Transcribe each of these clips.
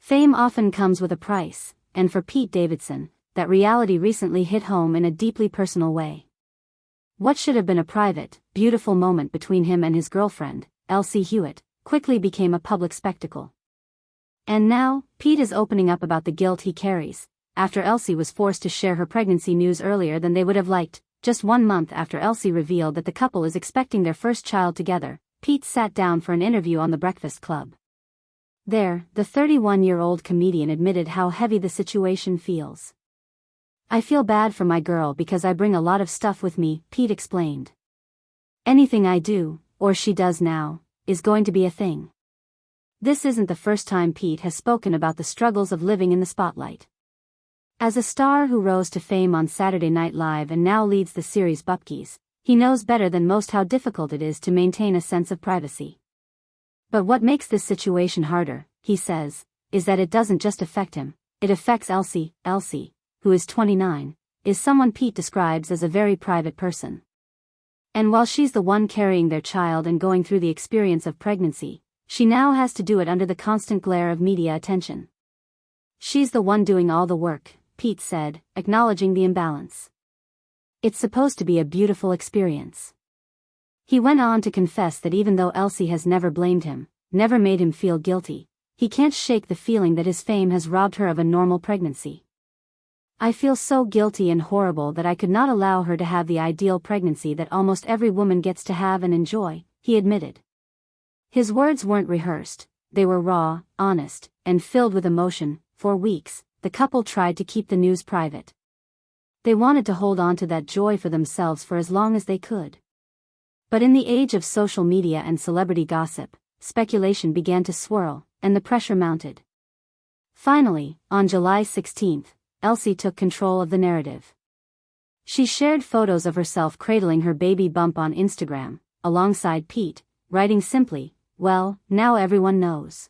Fame often comes with a price, and for Pete Davidson, that reality recently hit home in a deeply personal way. What should have been a private, beautiful moment between him and his girlfriend, Elsie Hewitt, quickly became a public spectacle. And now, Pete is opening up about the guilt he carries, after Elsie was forced to share her pregnancy news earlier than they would have liked. Just 1 month after Elsie revealed that the couple is expecting their first child together, Pete sat down for an interview on The Breakfast Club. There, the 31-year-old comedian admitted how heavy the situation feels. "I feel bad for my girl because I bring a lot of stuff with me," Pete explained. "Anything I do, or she does now, is going to be a thing." This isn't the first time Pete has spoken about the struggles of living in the spotlight. As a star who rose to fame on Saturday Night Live and now leads the series Bupkis, he knows better than most how difficult it is to maintain a sense of privacy. But what makes this situation harder, he says, is that it doesn't just affect him, it affects Elsie. Elsie, who is 29, is someone Pete describes as a very private person. And while she's the one carrying their child and going through the experience of pregnancy, she now has to do it under the constant glare of media attention. "She's the one doing all the work," Pete said, acknowledging the imbalance. "It's supposed to be a beautiful experience." He went on to confess that even though Elsie has never blamed him, never made him feel guilty, he can't shake the feeling that his fame has robbed her of a normal pregnancy. "I feel so guilty and horrible that I could not allow her to have the ideal pregnancy that almost every woman gets to have and enjoy," he admitted. His words weren't rehearsed, they were raw, honest, and filled with emotion. For weeks, the couple tried to keep the news private. They wanted to hold on to that joy for themselves for as long as they could. But in the age of social media and celebrity gossip, speculation began to swirl, and the pressure mounted. Finally, on July 16, Elsie took control of the narrative. She shared photos of herself cradling her baby bump on Instagram, alongside Pete, writing simply, "Well, now everyone knows."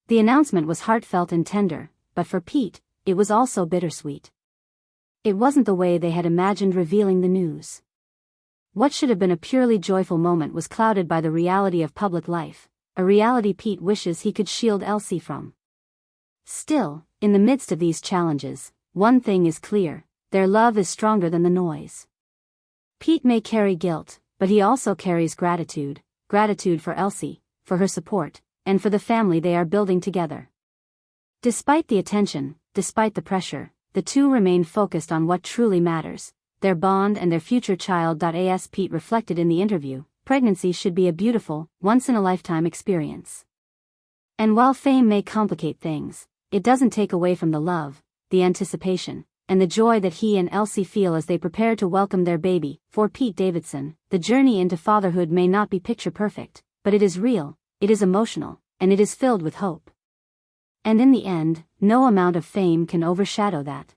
The announcement was heartfelt and tender, but for Pete, it was also bittersweet. It wasn't the way they had imagined revealing the news. What should have been a purely joyful moment was clouded by the reality of public life, a reality Pete wishes he could shield Elsie from. Still, in the midst of these challenges, one thing is clear: their love is stronger than the noise. Pete may carry guilt, but he also carries gratitude for Elsie, for her support, and for the family they are building together. Despite the attention, despite the pressure, the two remain focused on what truly matters: their bond and their future child. As Pete reflected in the interview, pregnancy should be a beautiful, once-in-a-lifetime experience. And while fame may complicate things, it doesn't take away from the love, the anticipation, and the joy that he and Elsie feel as they prepare to welcome their baby. For Pete Davidson, the journey into fatherhood may not be picture-perfect, but it is real, it is emotional, and it is filled with hope. And in the end, no amount of fame can overshadow that.